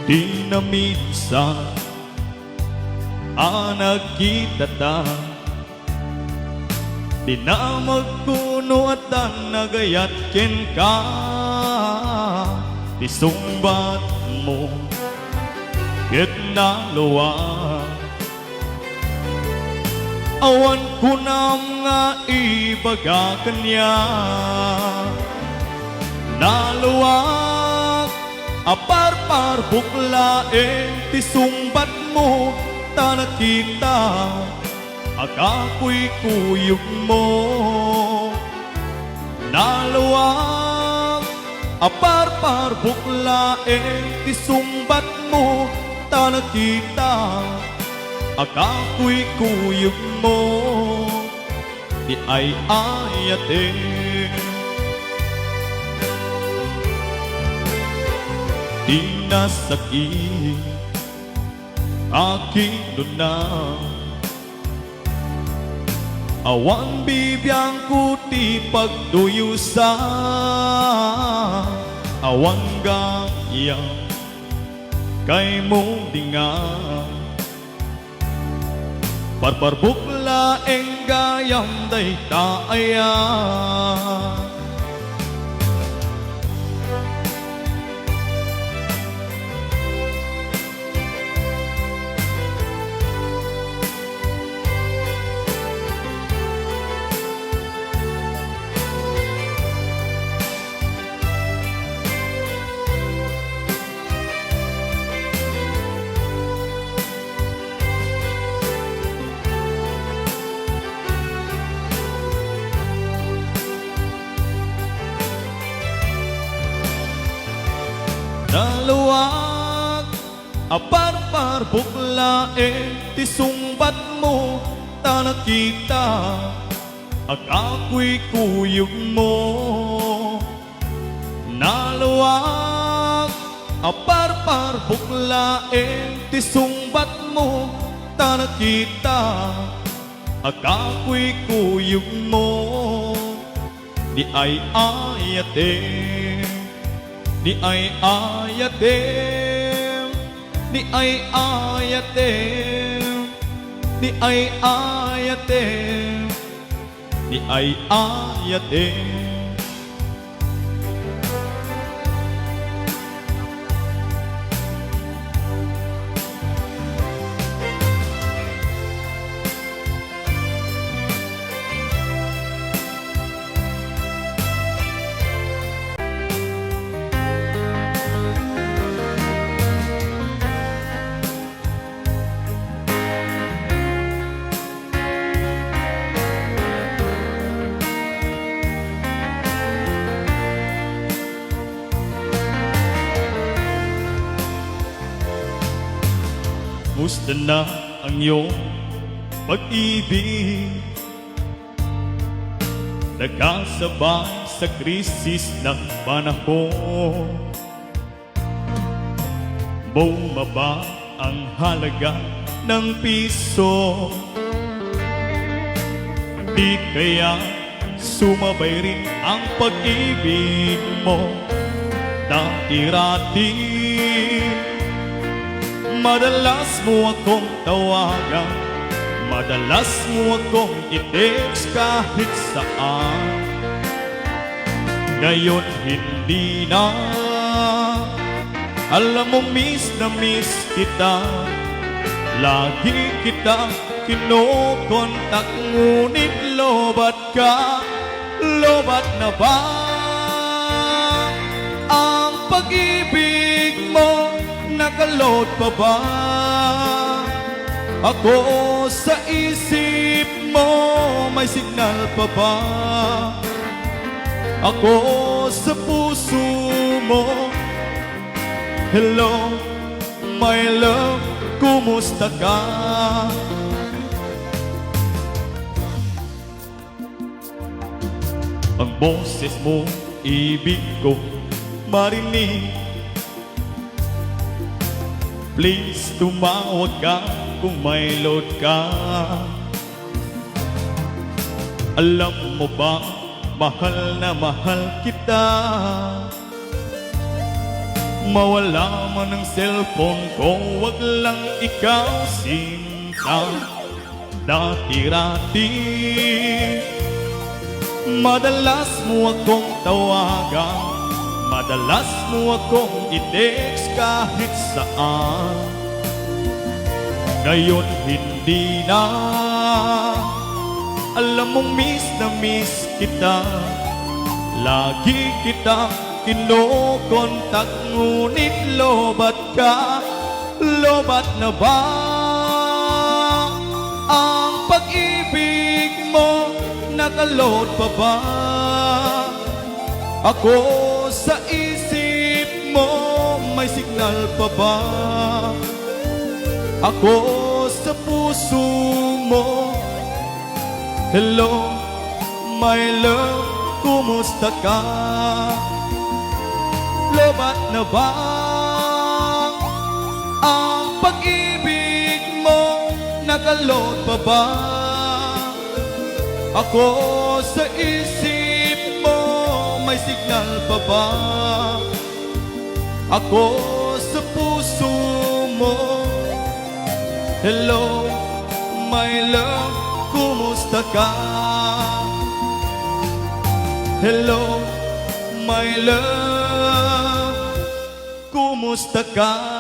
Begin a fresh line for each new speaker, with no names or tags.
Di na minsan nagkita ta, di na magkuno at nagayat ken ka. Di sumbat mo ket naluwa, awan ko na nga ibaga kanya. Naluwag aparpar buklaeng ti sumbat mo ta nakita, akapoy kuyog mo. Naluwag aparpar buklaeng ti sumbat mo ta nakita, akapoy kuyog mo. Di ay ayate di nasakit aking lunang, awan bibiyang kuti pagduyusa, awan gayang kay mong dinga. Parparbukla eng gayam day taaya, naluwag aparpar buklaeng ti sumbat mo ta nakita, akapoy kuyog mo. Naluwag aparpar buklaeng ti sumbat mo ta nakita, akapoy kuyog mo. Di ay ayate di ay ayatem, di ay ayatem, di ay ayatem, di ay ayatem. Musta na ang iyong pag-ibig, nagkasabay sa krisis ng panahon. Bumaba ang halaga ng piso, di kaya sumabay rin ang pag-ibig mo. Dati-rati madalas mo akong tawagan, madalas mo akong i-text kahit saan. Ngayon hindi na, alam mo miss na miss kita. Lagi kita kinokontak, ngunit lobat ka, lobat na ba ang pag-ibig mo? Nakalot pa ba ako sa isip mo? May signal pa ba ako sa puso mo? Hello, my love, kumusta ka? Ang boses mo, ibig ko marinig. Please, tumawag ka kung may load ka. Alam mo ba, mahal na mahal kita. Mawala man ang cellphone ko, wag lang ikaw sinta. Dati-rati madalas mo akong tawagan, madalas mo akong i-text kahit saan. Ngayon hindi na, alam mong miss na miss kita. Lagi kitang kinokontak, ngunit lobat ka. Lobat na ba ang pag-ibig mo? Nakaload pa ba ako sa isip mo? May signal pa ba ako sa puso mo? Hello, my love, kumusta ka? Lobat na ba ang pag-ibig mo? Nakaload pa ba ako sa isip mo? May signal pa ba ako sa puso mo? Hello, my love, kumusta ka? Hello, my love, kumusta ka?